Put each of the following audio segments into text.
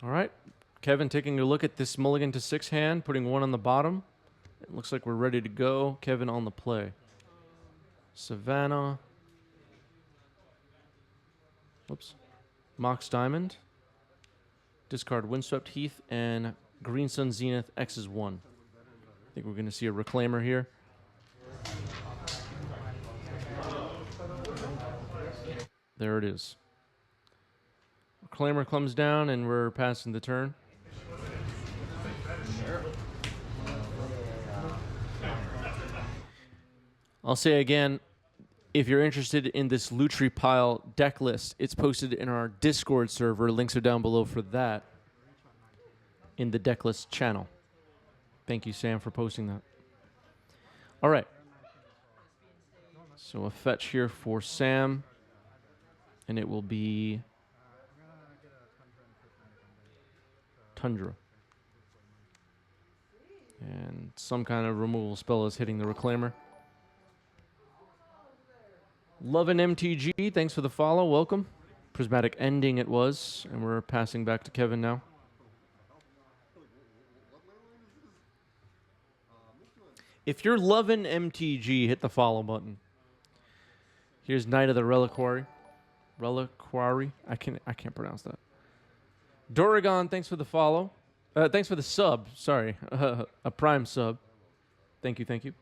All right. Kevin taking a look at this mulligan to 6 hand, putting 1 on the bottom. It looks like we're ready to go. Kevin on the play. Savannah. Whoops. Mox Diamond. Discard Windswept Heath and Green Sun Zenith X is 1. I think we're going to see a Reclaimer here. There it is. Reclaimer comes down and we're passing the turn. I'll say again, if you're interested in this Lutri pile deck list, it's posted in our Discord server. Links are down below for that in the deck list channel. Thank you, Sam, for posting that. All right. So a fetch here for Sam, and it will be Tundra. And some kind of removal spell is hitting the Reclaimer. Lovin' MTG, thanks for the follow. Welcome. Prismatic Ending it was, and we're passing back to Kevin now. If you're loving MTG, hit the follow button. Here's Knight of the Reliquary. I can't pronounce that. Doragon, thanks for the follow. Thanks for the sub. Sorry, a Prime sub. Thank you, thank you.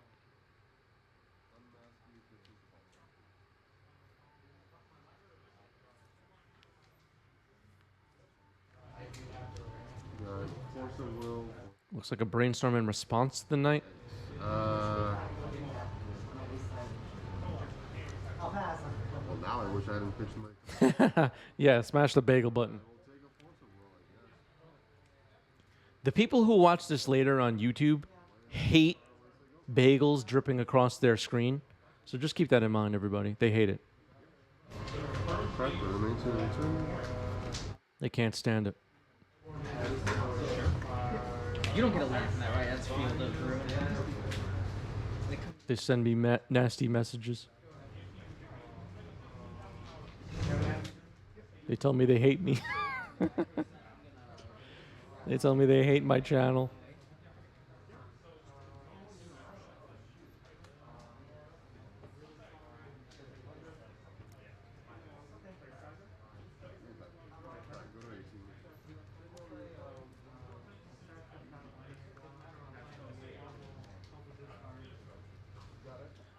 Looks like a brainstorm in response to the night. Well, now I wish I hadn't pitched my... Yeah, smash the bagel button. The people who watch this later on YouTube hate bagels dripping across their screen. So just keep that in mind, everybody. They hate it. They can't stand it. You don't get a land from that, right? That's field of ruin. They send me nasty messages. They tell me they hate me. They tell me they hate my channel.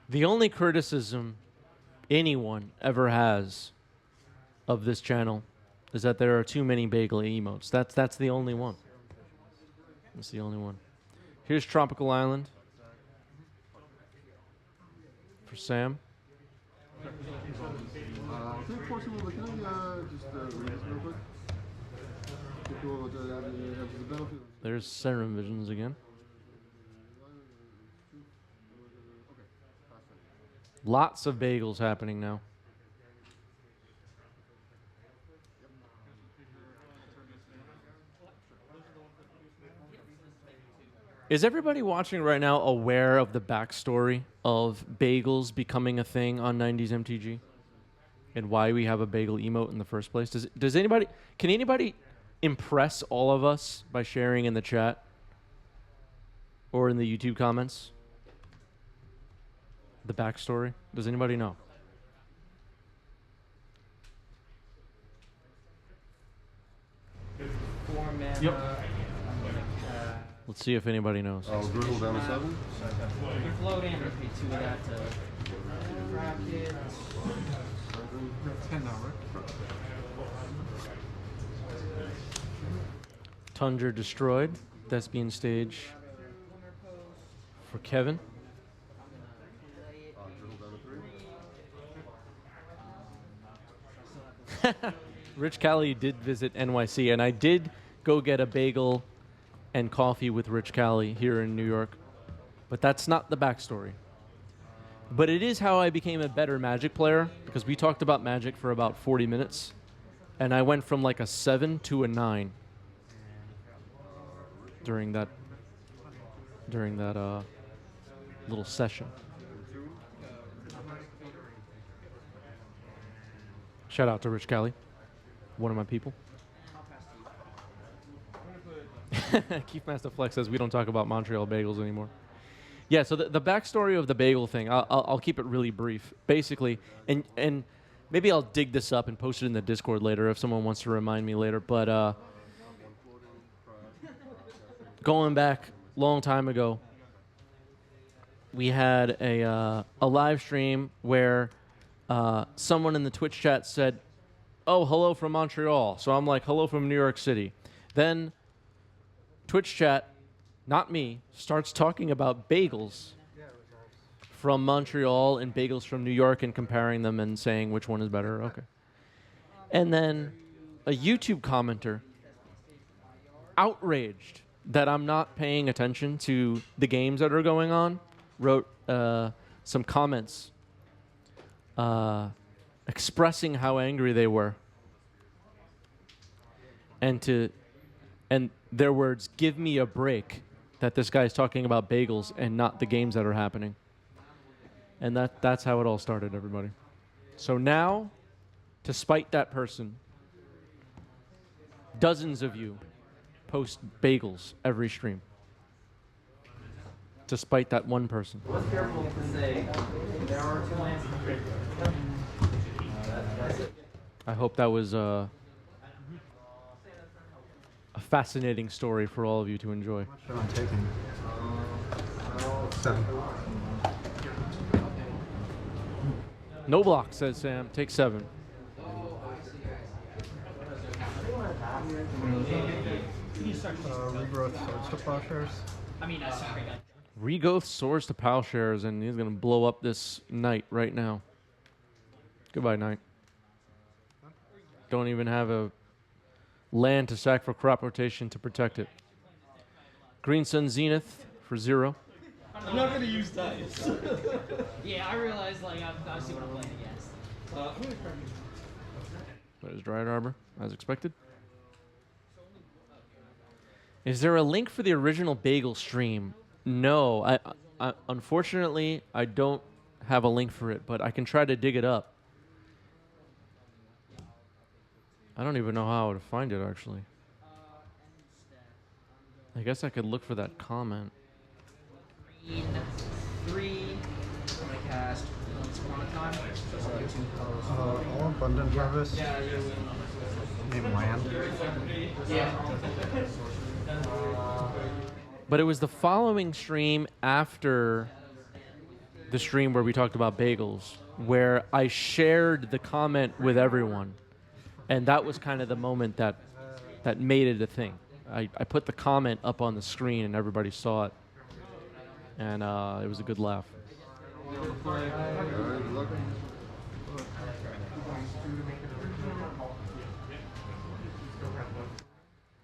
The only criticism anyone ever has of this channel is that there are too many bagel emotes. That's the only one. That's the only one. Here's Tropical Island for Sam. There's Serum Visions again. Lots of bagels happening now. Is everybody watching right now aware of the backstory of bagels becoming a thing on 90s MTG? And why we have a bagel emote in the first place? Can anybody impress all of us by sharing in the chat or in the YouTube comments? The backstory? Does anybody know? Yep. Let's see if anybody knows. Oh, Grizzle down to 7? You're floating, and pay 2 of that to bracket. 10 now, right? Tundra destroyed. Thespian stage for Kevin. Rich Cali did visit NYC, and I did go get a bagel and coffee with Rich Cali here in New York. But that's not the backstory. But it is how I became a better Magic player, because we talked about Magic for about 40 minutes, and I went from like a 7 to a 9 during that little session. Shout out to Rich Cali, one of my people. Keith Master Flex says we don't talk about Montreal bagels anymore. Yeah, so the backstory of the bagel thing, I'll keep it really brief. Basically, and maybe I'll dig this up and post it in the Discord later if someone wants to remind me later. But going back long time ago, we had a live stream where someone in the Twitch chat said, "Oh, hello from Montreal." So I'm like, "Hello from New York City." Then Twitch chat, not me, starts talking about bagels from Montreal and bagels from New York and comparing them and saying which one is better. Okay. And then a YouTube commenter, outraged that I'm not paying attention to the games that are going on, wrote some comments expressing how angry they were. And their words, "Give me a break," that this guy's talking about bagels and not the games that are happening. And that's how it all started, everybody. So now, to spite that person, dozens of you post bagels every stream. To spite that one person. Was careful to say there are 2 lands. I hope that was a fascinating story for all of you to enjoy. How much am I taking? 7. No block, says Sam. Take 7. Regrowth Swords to Plowshares. Sorry. Regoth Swords to Plowshares, and he's going to blow up this knight right now. Goodbye, knight. Don't even have a land to sack for crop rotation to protect it. Green Sun Zenith for 0. I'm not gonna use dice. Yeah, I realize, like, I see what I'm playing against. There's Dryad Arbor, as expected. Is there a link for the original Bagel stream? No. I unfortunately, I don't have a link for it, but I can try to dig it up. I don't even know how to find it, actually. I guess I could look for that comment. Green 3. I'm gonna cast Once Upon a Time. So 2 colors. All Abundant Harvest. Name land. But it was the following stream after the stream where we talked about bagels, where I shared the comment with everyone. And that was kind of the moment that made it a thing. I put the comment up on the screen and everybody saw it. And it was a good laugh.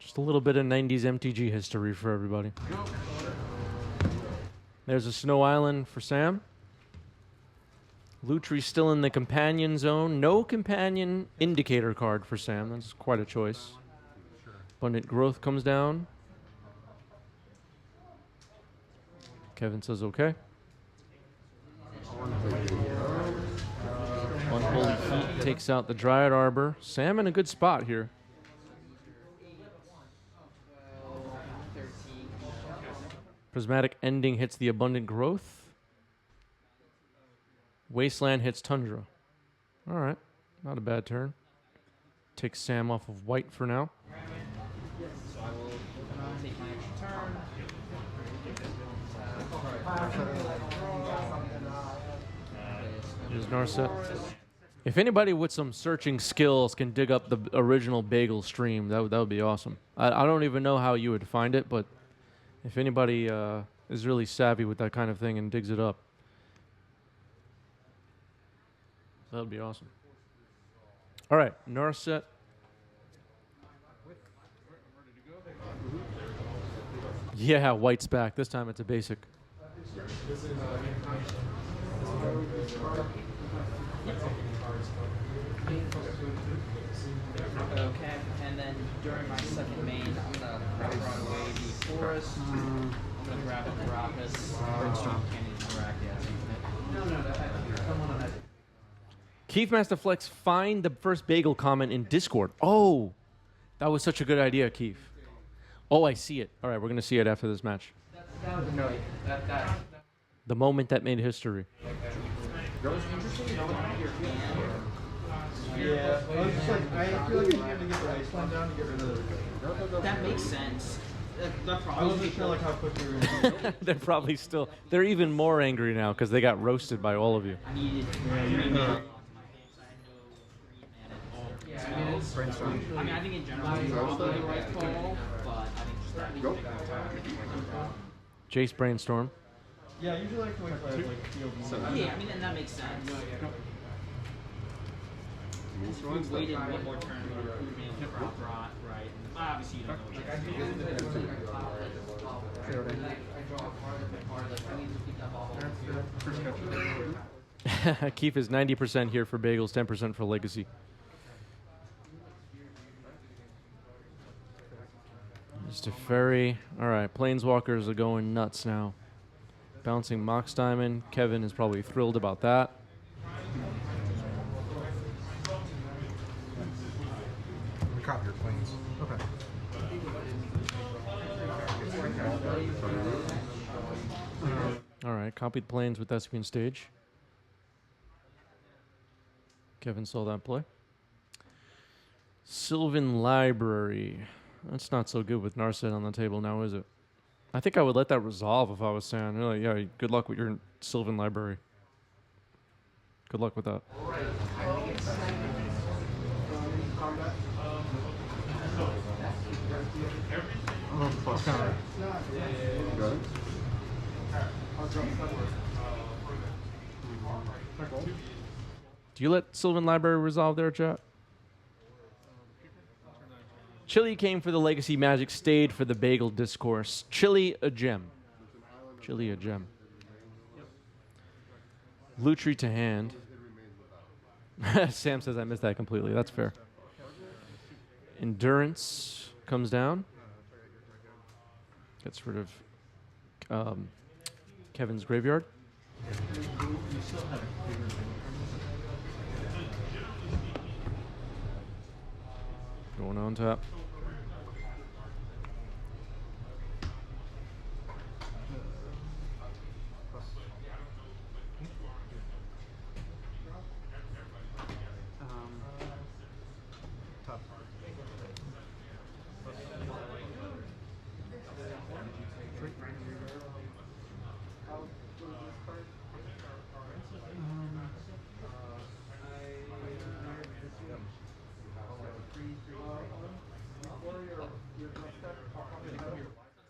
Just a little bit of 90s MTG history for everybody. There's a Snow Island for Sam. Lutri still in the companion zone. No companion indicator card for Sam. That's quite a choice. Abundant Growth comes down. Kevin says okay. Unholy Heat takes out the Dryad Arbor. Sam in a good spot here. 13. Prismatic Ending hits the Abundant Growth. Wasteland hits Tundra. All right. Not a bad turn. Takes Sam off of white for now. So I will take my extra turn. Here's Narset. If anybody with some searching skills can dig up the original Bagel stream, that would be awesome. I don't even know how you would find it, but if anybody is really savvy with that kind of thing and digs it up, that would be awesome. All right, Narset. Yeah, white's back. This time it's a basic. Okay, and then during my second main, I'm gonna run away the Forest. I'm gonna grab a Carapis. Brainstorm. Keith Master Flex, find the first Bagel comment in Discord. Oh, that was such a good idea, Keith. Oh, I see it. All right, we're gonna see it after this match. That was like that. The moment that made history. It was interesting. You know, when your hand. Yeah. I was just like, I feel like you have to get the wasteland down to get rid of the. That makes sense. That I probably wasn't sure like how quick you were gonna do it. They're probably still. They're even more angry now because they got roasted by all of you. needed three mana. Brainstorm. I mean, I think in general it's probably the right call, but I think just that. Go. Jace Brainstorm. Yeah, usually like when I play like field. Yeah, I mean, and that makes sense. If we waited one more turn, we would have been able to crop rot, right? Obviously, you don't know. Keith is 90% here for Bagels, 10% for Legacy. Mr. Ferry. All right, Planeswalkers are going nuts now. Bouncing Mox Diamond. Kevin is probably thrilled about that. Copy your planes. Okay. All right, copied planes with Thespian Stage. Kevin saw that play. Sylvan Library. That's not so good with Narset on the table now, is it? I think I would let that resolve if I was saying, really, yeah, good luck with your Sylvan Library. Good luck with that. Got it. Do you let Sylvan Library resolve there, chat? Chili came for the Legacy Magic, stayed for the Bagel Discourse. Chili, a gem. Chili, a gem. Lutri to hand. Sam says I missed that completely. That's fair. Endurance comes down. Gets rid of Kevin's graveyard. Going on top.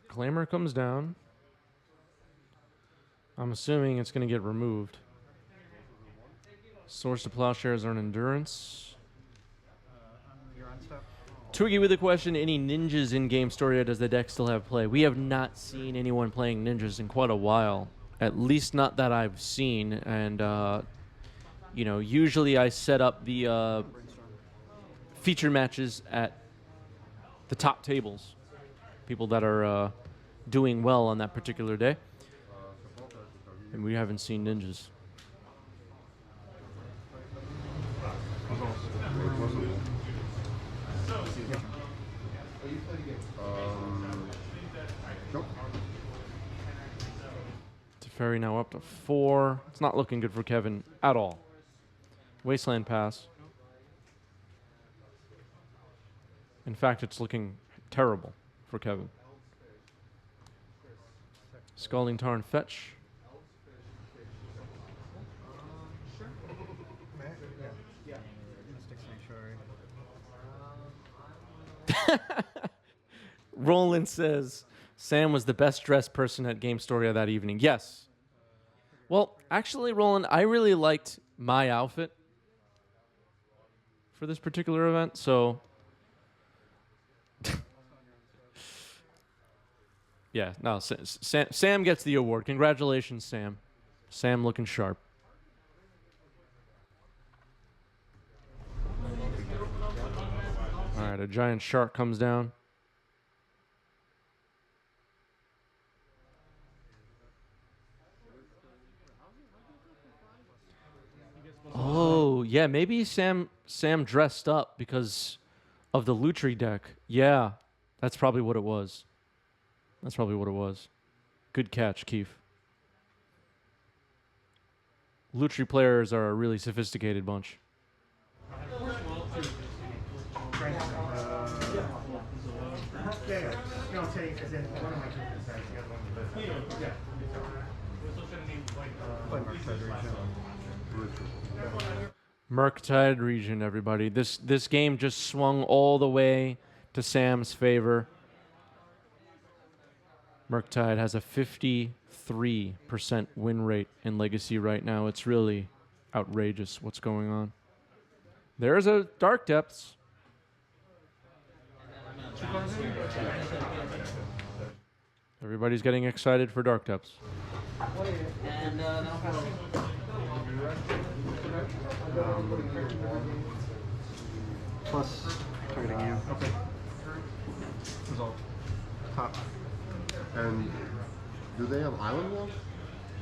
Glamour comes down. I'm assuming it's going to get removed. Source to Plowshares are an endurance. Twiggy with a question, any ninjas in Game Story, or does the deck still have play? We have not seen anyone playing ninjas in quite a while. At least not that I've seen. And, you know, usually I set up the feature matches at the top tables. People that are doing well on that particular day. And we haven't seen ninjas. Nope. Teferi now up to 4. It's not looking good for Kevin at all. Wasteland pass. In fact, it's looking terrible for Kevin. Scalding Tarn fetch. Roland says Sam was the best dressed person at Game Story that evening. Yes. Well, actually, Roland, I really liked my outfit for this particular event, so yeah, no, Sam gets the award. Congratulations, Sam. Sam looking sharp. All right, a giant shark comes down. Oh, yeah, maybe Sam dressed up because of the Lutri deck. Yeah, that's probably what it was. That's probably what it was. Good catch, Keith. Lutri players are a really sophisticated bunch. Yeah. No, I'm saying, as in, one of my children says, the other one. Yeah. Murktide region, everybody. This game just swung all the way to Sam's favor. Murktide has a 53% win rate in Legacy right now. It's really outrageous what's going on. There's a Dark Depths. Everybody's getting excited for Dark Depths. And then I'll pass it. Plus targeting you. Okay. Resolve. Top. And do they have island walls?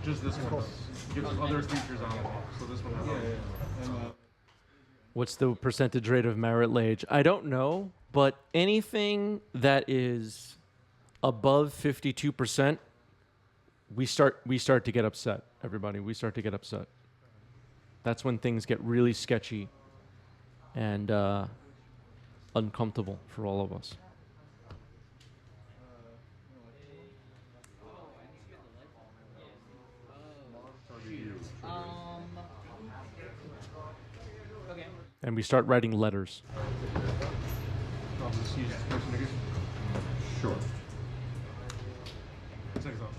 Just this one does. Gives other features on it. So this one has and, What's the percentage rate of Marit Lage? I don't know, but anything that is above 52%, we start to get upset, everybody. We start to get upset. That's when things get really sketchy and uncomfortable for all of us. Okay. And we start writing letters. I'll just use person again. Sure. Seconds off.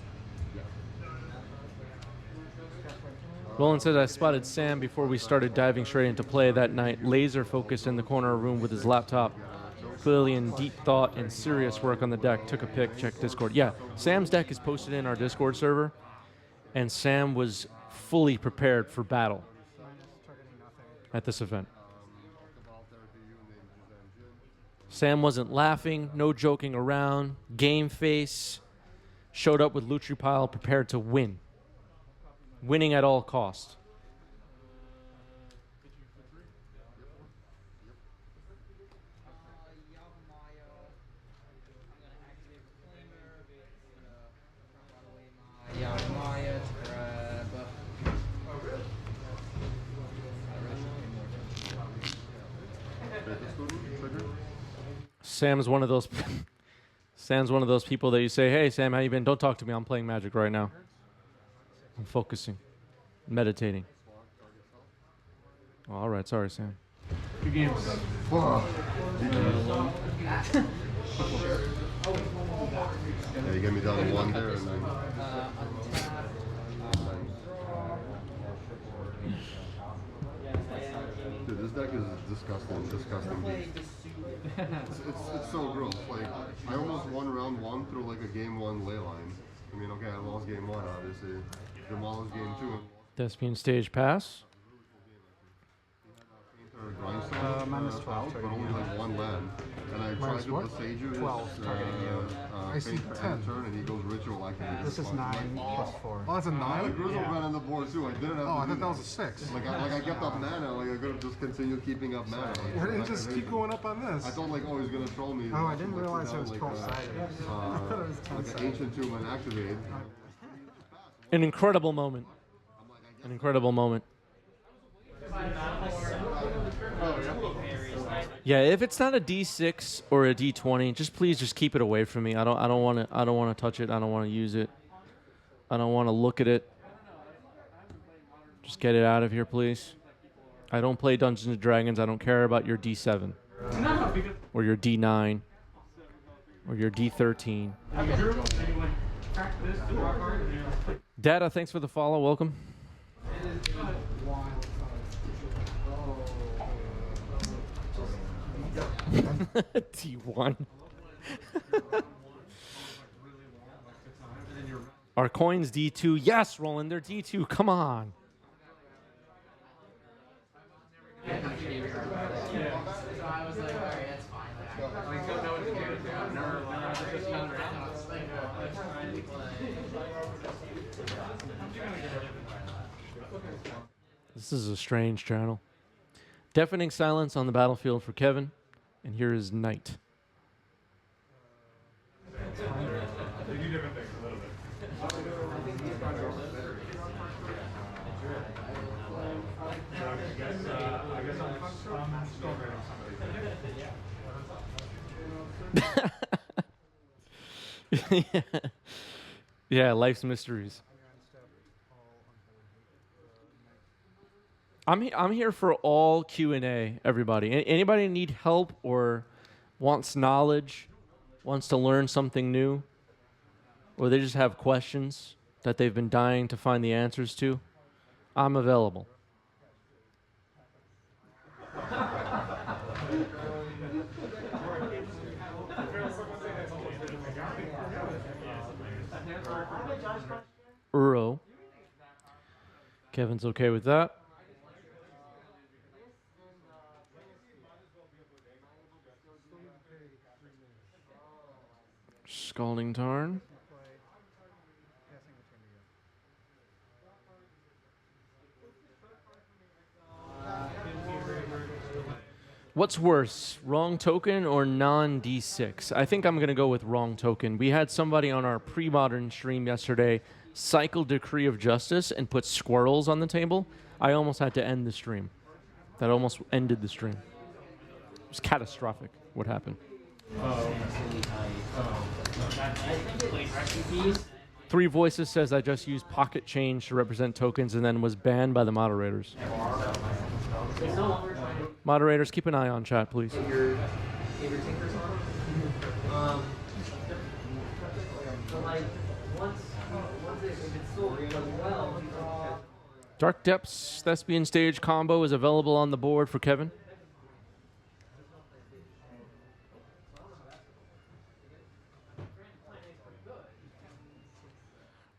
Roland says, I spotted Sam before we started diving straight into play that night, laser focused in the corner of the room with his laptop. Clearly in deep thought and serious work on the deck. Took a pic, checked Discord. Yeah, Sam's deck is posted in our Discord server, and Sam was fully prepared for battle at this event. Sam wasn't laughing, no joking around, game face, showed up with Lutri pile prepared to win. Winning at all costs. Maya to grab. Sam's one of those Sam's one of those people that you say, "Hey Sam, how you been? Don't talk to me. I'm playing Magic right now. I'm focusing, meditating." Oh, all right, sorry, Sam. Two games. Yeah, you get me down to one there and then. Dude, this deck is disgusting. It's so gross. Like, I almost won round one through like a game one ley line. I mean, okay, I lost game one, obviously. Demolished game two. Thespian stage pass. Minus 12. But only like one land. And I tried to besiege you 12 targeting you. I see 10. Turn and he goes ritual activity. This is 9 plus 4. Oh, that's a I had a 9? Grizzle ran on the board too. I didn't have Oh, to I do thought that was a 6. I kept up mana. Like I could have just continued keeping up mana. Why didn't you just keep going up on this? I thought like, oh, he's gonna troll me. Oh, I didn't Like, realize put it was down, 12 sided. I thought it was 10 like an sided. ancient tomb and activate. An incredible moment. An incredible moment. Yeah, if it's not a D6 or a D20, just please just keep it away from me. I don't want to touch it. I don't want to use it. I don't want to look at it. Just get it out of here, please. I don't play Dungeons and Dragons. I don't care about your D7 or your D9 or your D13. Data, thanks for the follow. Welcome. T1. Our coins D2. Yes, Roland, they're D2. Come on. This is a strange channel. Deafening silence on the battlefield for Kevin. And here is Knight. Yeah. Yeah, life's mysteries. I'm here for all Q&A, everybody. Anybody need help or wants knowledge, wants to learn something new, or they just have questions that they've been dying to find the answers to, I'm available. Uro. Kevin's okay with that. Scalding Tarn. What's worse, wrong token or non-D6? I think I'm going to go with wrong token. We had somebody on our pre-modern stream yesterday cycle Decree of Justice and put squirrels on the table. I almost had to end the stream. That almost ended the stream. It was catastrophic what happened. Three Voices says I just used pocket change to represent tokens and then was banned by the moderators. Moderators, keep an eye on chat, please. Dark Depths Thespian Stage combo is available on the board for Kevin.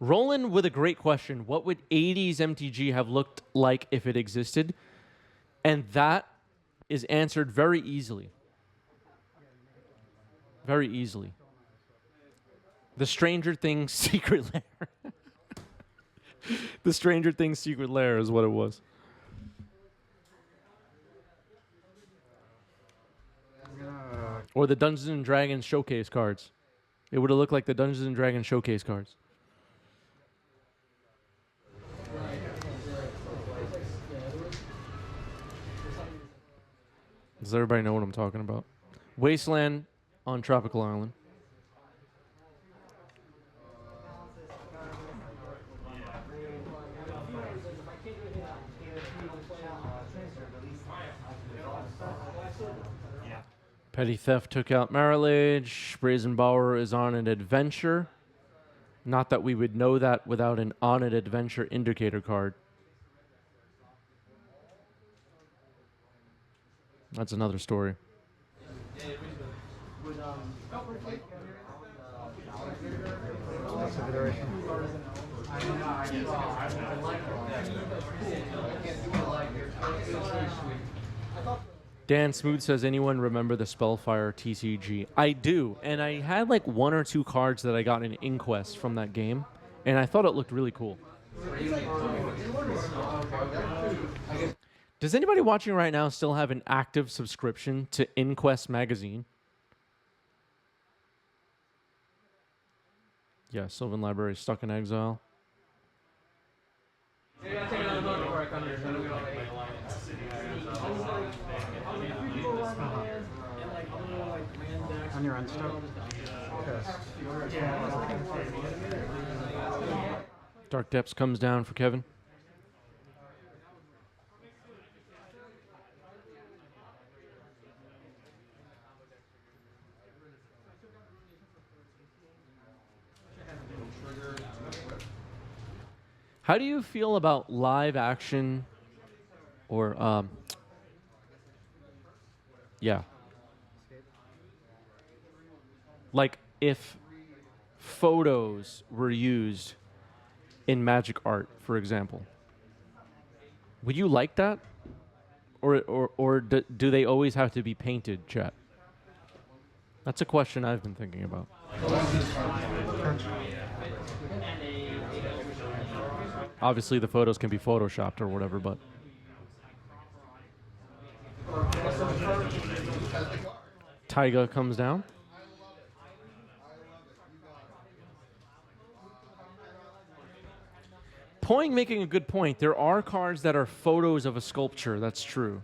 Roland with a great question. What would 80s MTG have looked like if it existed? And that is answered very easily. Very easily. The Stranger Things secret lair. The Stranger Things secret lair is what it was. Or the Dungeons and Dragons showcase cards. It would have looked like the Dungeons and Dragons showcase cards. Does everybody know what I'm talking about? Wasteland on Tropical Island. Petty Theft took out Marilage. Brazenbauer is on an adventure. Not that we would know that without an on an adventure indicator card. That's another story. Dan Smooth says, anyone remember the Spellfire TCG? I do, and I had like one or two cards that I got in Inquest from that game, and I thought it looked really cool. Does anybody watching right now still have an active subscription to Inquest magazine? Yeah, Sylvan Library stuck in exile. On your end step. Dark Depths comes down for Kevin. How do you feel about live action or, yeah. Like if photos were used in Magic art, for example. Would you like that? Or do they always have to be painted, chat? That's a question I've been thinking about. Obviously, the photos can be photoshopped or whatever, but... Taiga comes down. Poing making a good point. There are cards that are photos of a sculpture. That's true.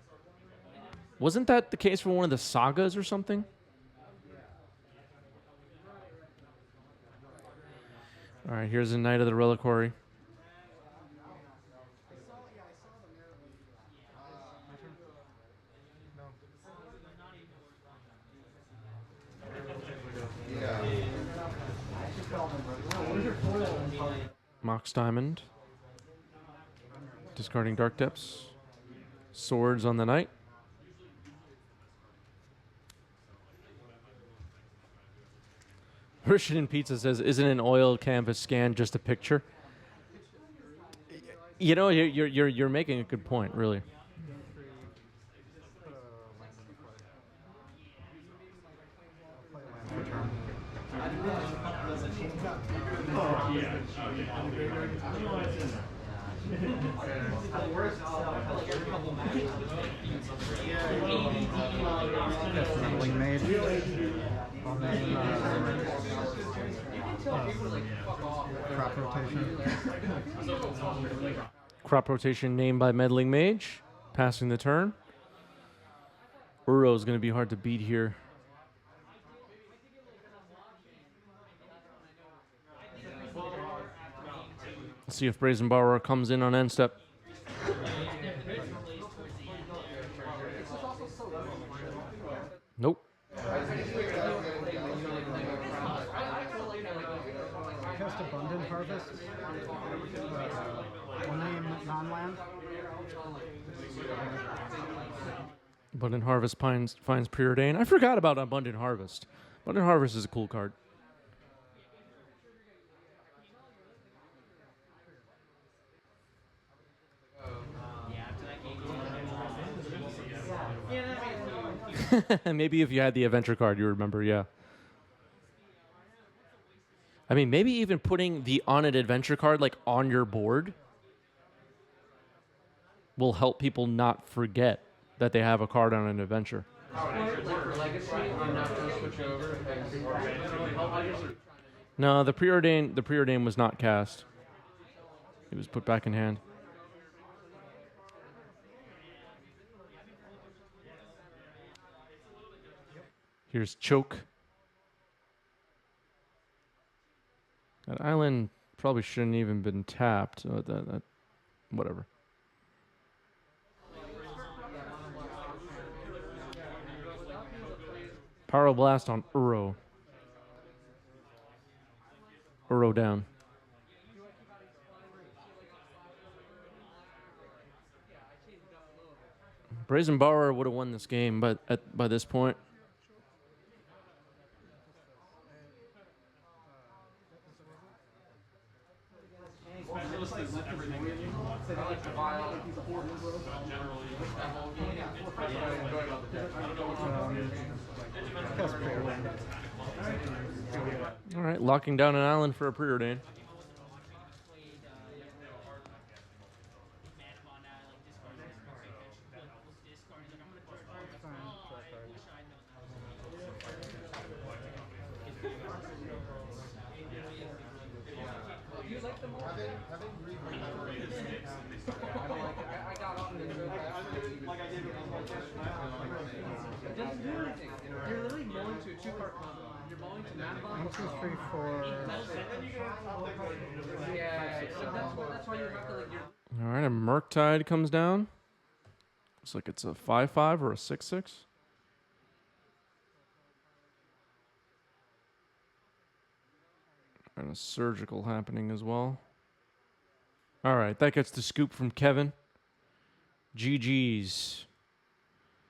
Wasn't that the case for one of the sagas or something? All right, here's a Knight of the Reliquary. Mox Diamond. Discarding Dark Depths. Swords on the Knight. Russian Pizza says, "Isn't an oil canvas scan just a picture?" You know, you're making a good point, really. Meddling Mage. I'll name crop rotation. Crop rotation named by Meddling Mage. Passing the turn. Uro is going to be hard to beat here. Let's see if Brazen Borrower comes in on end step. Nope. Cast Abundant Harvest. One name non-land. Abundant Harvest finds Preordain. I forgot about Abundant Harvest. Abundant Harvest is a cool card. Maybe if you had the adventure card, you remember, yeah. I mean, maybe even putting the on it adventure card like on your board will help people not forget that they have a card on an adventure. No, the preordain was not cast. It was put back in hand. Here's Choke. That island probably shouldn't even been tapped. Whatever. Pyroblast on Uro. Uro down. Brazen Borrower would have won this game, but by this point. All right, locking down an island for a preordain. You're literally going to a two-card combo. You're going to mana bomb. 1, 2, 3, 4. Yeah, so that's why you have to like. All right, a Murktide comes down. Looks like it's a 5/5 or a 6/6. And a surgical happening as well. All right, that gets the scoop from Kevin. GG's.